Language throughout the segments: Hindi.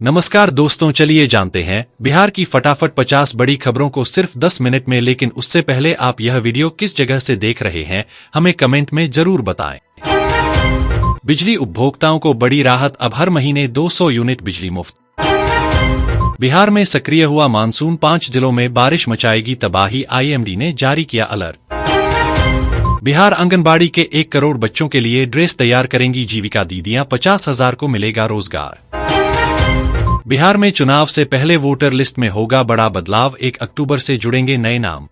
नमस्कार दोस्तों, चलिए जानते हैं बिहार की फटाफट 50 बड़ी खबरों को सिर्फ 10 मिनट में। लेकिन उससे पहले आप यह वीडियो किस जगह से देख रहे हैं हमें कमेंट में जरूर बताएं। बिजली उपभोक्ताओं को बड़ी राहत, अब हर महीने 200 यूनिट बिजली मुफ्त। बिहार में सक्रिय हुआ मानसून, 5 जिलों में बारिश मचाएगी तबाही, आईएमडी ने जारी किया अलर्ट। बिहार आंगनबाड़ी के 1 करोड़ बच्चों के लिए ड्रेस तैयार करेंगी जीविका दीदियां, 50,000 को मिलेगा रोजगार। बिहार में चुनाव से पहले वोटर लिस्ट में होगा बड़ा बदलाव, 1 अक्टूबर से जुड़ेंगे नए नाम।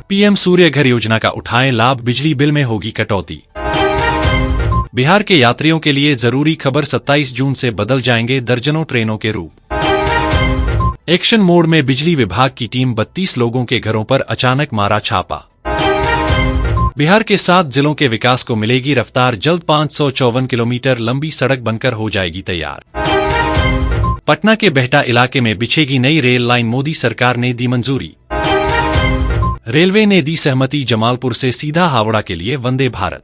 पीएम सूर्य घर योजना का उठाएं लाभ, बिजली बिल में होगी कटौती। बिहार के यात्रियों के लिए जरूरी खबर, 27 जून से बदल जाएंगे दर्जनों ट्रेनों के रूप। एक्शन मोड में बिजली विभाग की टीम, 32 लोगों के घरों पर अचानक मारा छापा। बिहार के 7 जिलों के विकास को मिलेगी रफ्तार, जल्द 554 किलोमीटर लंबी सड़क बनकर हो जाएगी तैयार। पटना के बेहटा इलाके में बिछेगी नई रेल लाइन, मोदी सरकार ने दी मंजूरी। रेलवे ने दी सहमति, जमालपुर से सीधा हावड़ा के लिए वंदे भारत।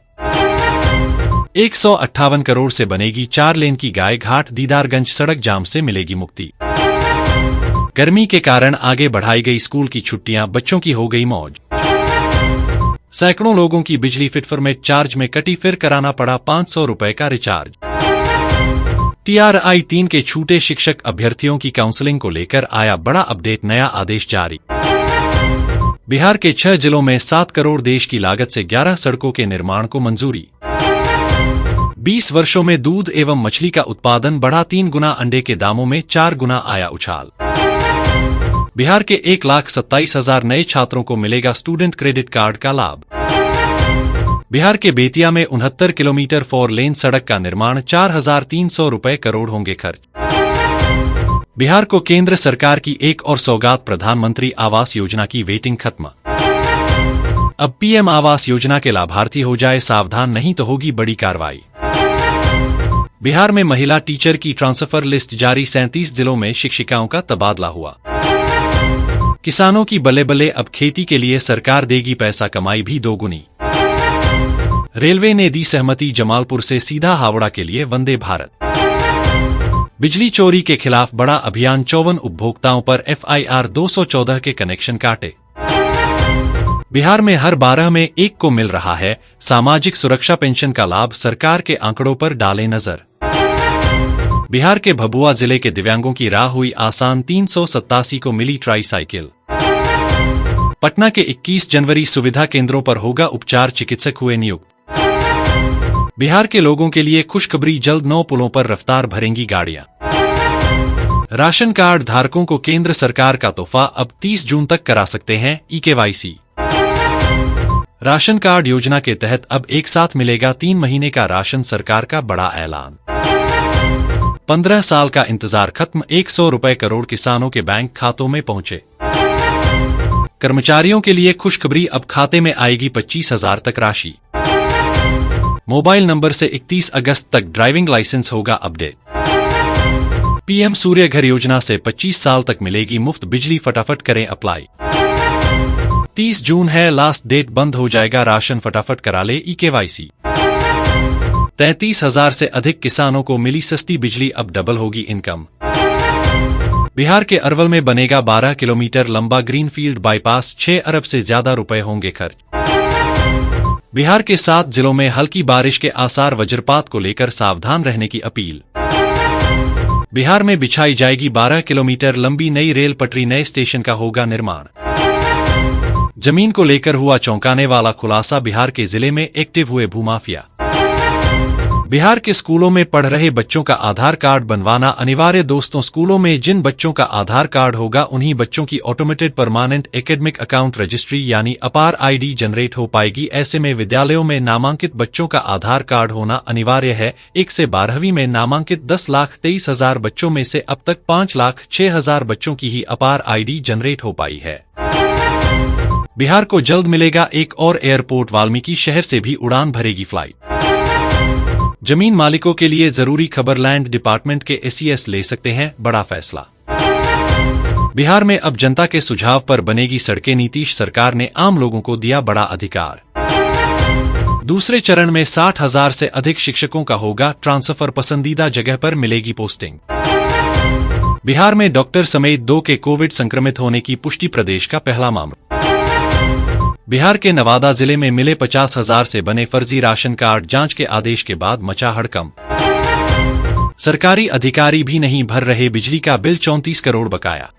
158 करोड़ से बनेगी 4 लेन की गाय घाट, दीदारगंज सड़क जाम से मिलेगी मुक्ति। गर्मी के कारण आगे बढ़ाई गई स्कूल की छुट्टियां, बच्चों की हो गई मौज। सैकड़ों लोगों की बिजली फिटफॉर्मेट चार्ज में कटी, फिर कराना पड़ा 500 रुपए का रिचार्ज। TRI 3 के छूटे शिक्षक अभ्यर्थियों की काउंसलिंग को लेकर आया बड़ा अपडेट, नया आदेश जारी। बिहार के 6 जिलों में 7 करोड़ देश की लागत से 11 सड़कों के निर्माण को मंजूरी। 20 वर्षों में दूध एवं मछली का उत्पादन बढ़ा, 3 गुना, अंडे के दामों में 4 गुना आया उछाल। बिहार के 1,27,000 नए छात्रों को मिलेगा स्टूडेंट क्रेडिट कार्ड का लाभ। बिहार के बेतिया में 69 किलोमीटर 4 लेन सड़क का निर्माण, 4,300 रुपए करोड़ होंगे खर्च। बिहार को केंद्र सरकार की एक और सौगात, प्रधानमंत्री आवास योजना की वेटिंग खत्म। अब पीएम आवास योजना के लाभार्थी हो जाए सावधान, नहीं तो होगी बड़ी कार्रवाई। बिहार में महिला टीचर की ट्रांसफर लिस्ट जारी, 37 जिलों में शिक्षिकाओं का तबादला हुआ। किसानों की बल्ले बल्ले, अब खेती के लिए सरकार देगी पैसा, कमाई भी दोगुनी। रेलवे ने दी सहमति, जमालपुर से सीधा हावड़ा के लिए वंदे भारत। बिजली चोरी के खिलाफ बड़ा अभियान, 54 उपभोक्ताओं पर FIR, 214 के कनेक्शन काटे। बिहार में हर 12 में 1 को मिल रहा है सामाजिक सुरक्षा पेंशन का लाभ, सरकार के आंकड़ों पर डालें नजर। बिहार के भभुआ जिले के दिव्यांगों की राह हुई आसान, 387 को मिली ट्राईसाइकिल। पटना के 21 जनवरी सुविधा केंद्रों पर होगा उपचार, चिकित्सक हुए नियुक्त। बिहार के लोगों के लिए खुशखबरी, जल्द 9 पुलों पर रफ्तार भरेंगी गाड़ियां। राशन कार्ड धारकों को केंद्र सरकार का तोहफा, अब 30 जून तक करा सकते हैं eKYC। राशन कार्ड योजना के तहत अब एक साथ मिलेगा 3 महीने का राशन, सरकार का बड़ा ऐलान। 15 साल का इंतजार खत्म, 100 रुपए करोड़ किसानों के बैंक खातों में पहुंचे। कर्मचारियों के लिए खुशखबरी, अब खाते में आएगी 25,000 तक राशि। मोबाइल नंबर से 31 अगस्त तक ड्राइविंग लाइसेंस होगा अपडेट। पीएम सूर्य घर योजना से 25 साल तक मिलेगी मुफ्त बिजली, फटाफट करें अप्लाई। 30 जून है लास्ट डेट, बंद हो जाएगा राशन, फटाफट करा ले eKYC। 33,000 से अधिक किसानों को मिली सस्ती बिजली, अब डबल होगी इनकम। बिहार के अरवल में बनेगा 12 किलोमीटर लंबा ग्रीनफील्ड बाईपास, 6 अरब से ज्यादा रुपए होंगे खर्च। बिहार के 7 जिलों में हल्की बारिश के आसार, वज्रपात को लेकर सावधान रहने की अपील। बिहार में बिछाई जाएगी 12 किलोमीटर लंबी नई रेल पटरी, नए स्टेशन का होगा निर्माण। जमीन को लेकर हुआ चौंकाने वाला खुलासा, बिहार के जिले में एक्टिव हुए भूमाफिया। बिहार के स्कूलों में पढ़ रहे बच्चों का आधार कार्ड बनवाना अनिवार्य, दोस्तों स्कूलों में जिन बच्चों का आधार कार्ड होगा उन्हीं बच्चों की automated permanent academic account registry यानी अपार ID जनरेट हो पाएगी। ऐसे में विद्यालयों में नामांकित बच्चों का आधार कार्ड होना अनिवार्य है। 1 से 12वीं में नामांकित 10,23,000 बच्चों में से अब तक 5,06,000 बच्चों की ही अपार ID जनरेट हो पाई है। बिहार को जल्द मिलेगा एक और एयरपोर्ट, वाल्मीकि शहर से भी उड़ान भरेगी फ्लाइट। जमीन मालिकों के लिए जरूरी खबर, लैंड डिपार्टमेंट के SES ले सकते हैं बड़ा फैसला। बिहार में अब जनता के सुझाव पर बनेगी सड़कें, नीतीश सरकार ने आम लोगों को दिया बड़ा अधिकार। दूसरे चरण में 60,000 से अधिक शिक्षकों का होगा ट्रांसफर, पसंदीदा जगह पर मिलेगी पोस्टिंग। बिहार में डॉक्टर समेत 2 के कोविड संक्रमित होने की पुष्टि, प्रदेश का पहला मामला। बिहार के नवादा जिले में मिले 50,000 से बने फर्जी राशन कार्ड, जांच के आदेश के बाद मचा हड़कंप। सरकारी अधिकारी भी नहीं भर रहे बिजली का बिल, 34 करोड़ बकाया।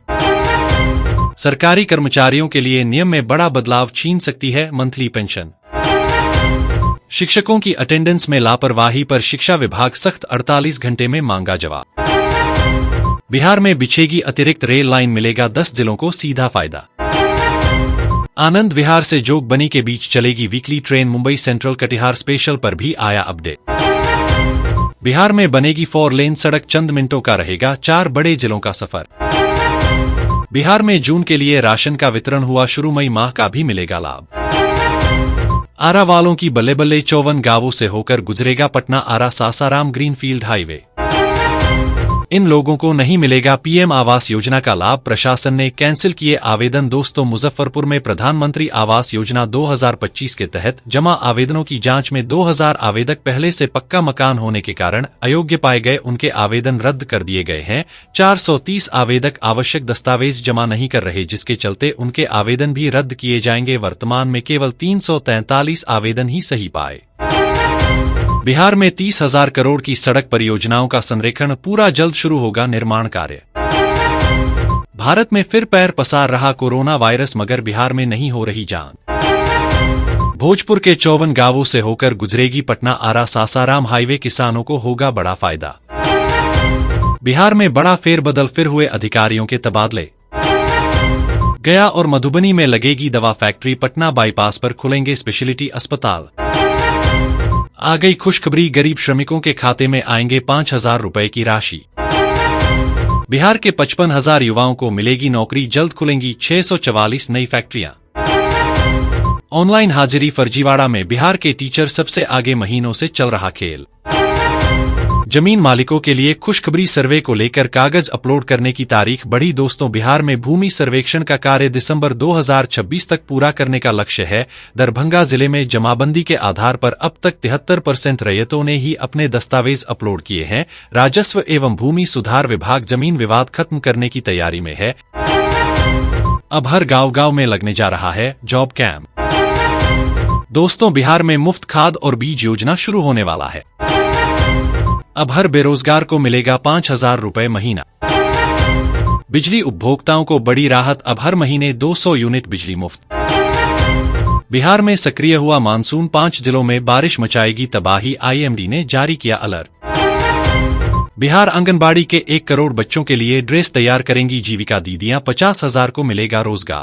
सरकारी कर्मचारियों के लिए नियम में बड़ा बदलाव, छीन सकती है मंथली पेंशन। शिक्षकों की अटेंडेंस में लापरवाही पर शिक्षा विभाग सख्त, 48 घंटे में मांगा जवाब। बिहार में बिछेगी अतिरिक्त रेल लाइन, मिलेगा 10 जिलों को सीधा फायदा। आनंद विहार से जोगबनी के बीच चलेगी weekly train, Mumbai central Katihar special पर भी आया अपडेट। बिहार में बनेगी 4 लेन सड़क, चंद मिनटों का रहेगा 4 बड़े जिलों का सफर। बिहार में जून के लिए राशन का वितरण हुआ शुरू, मई माह का भी मिलेगा लाभ। आरा वालों की बल्ले बल्ले, 54 गांवों से होकर गुजरेगा पटना आरा सासाराम ग्रीनफील्ड हाईवे। इन लोगों को नहीं मिलेगा पीएम आवास योजना का लाभ, प्रशासन ने कैंसिल किए आवेदन। दोस्तों, मुजफ्फरपुर में प्रधानमंत्री आवास योजना 2025 के तहत जमा आवेदनों की जांच में 2000 आवेदक पहले से पक्का मकान होने के कारण अयोग्य पाए गए, उनके आवेदन रद्द कर दिए गए हैं। 430 आवेदक आवश्यक दस्तावेज जमा नहीं कर रहे, जिसके चलते उनके आवेदन भी रद्द किए जाएंगे। वर्तमान में केवल 343 आवेदन ही सही पाए। बिहार में 30,000 करोड़ की सड़क परियोजनाओं का संरेखण, पूरा जल्द शुरू होगा निर्माण कार्य। भारत में फिर पैर पसार रहा कोरोना वायरस, मगर बिहार में नहीं हो रही जान। भोजपुर के 54 गांवों से होकर गुजरेगी पटना आरा सासाराम हाईवे, किसानों को होगा बड़ा फायदा। बिहार में बड़ा फेरबदल, फिर हुए अधिकारियों के तबादले। गया और मधुबनी में लगेगी दवा फैक्ट्री, पटना बाईपास पर खुलेंगे स्पेशलिटी अस्पताल। आ गई खुशखबरी, गरीब श्रमिकों के खाते में आएंगे 5,000 रुपए की राशि। बिहार के 55,000 युवाओं को मिलेगी नौकरी, जल्द खुलेंगी 644 नई फैक्ट्रियां। ऑनलाइन हाजिरी फर्जीवाड़ा में बिहार के टीचर सबसे आगे, महीनों से चल रहा खेल। जमीन मालिकों के लिए खुशखबरी, सर्वे को लेकर कागज अपलोड करने की तारीख बढ़ी। दोस्तों, बिहार में भूमि सर्वेक्षण का कार्य दिसंबर 2026 तक पूरा करने का लक्ष्य है। दरभंगा जिले में जमाबंदी के आधार पर अब तक 73% रैयतों ने ही अपने दस्तावेज अपलोड किए हैं। राजस्व एवं भूमि सुधार विभाग जमीन विवाद खत्म करने की तैयारी में है। अब हर गांव-गांव में लगने जा रहा है जॉब कैंप। दोस्तों, बिहार में मुफ्त खाद और बीज योजना शुरू होने वाला है। अब हर बेरोजगार को मिलेगा 5,000 रुपए महीना। बिजली उपभोक्ताओं को बड़ी राहत, अब हर महीने 200 यूनिट बिजली मुफ्त। बिहार में सक्रिय हुआ मानसून, 5 जिलों में बारिश मचाएगी तबाही, आईएमडी ने जारी किया अलर्ट। बिहार आंगनबाड़ी के 1 करोड़ बच्चों के लिए ड्रेस तैयार करेंगी जीविका दीदियां, 50,000 को मिलेगा रोजगार।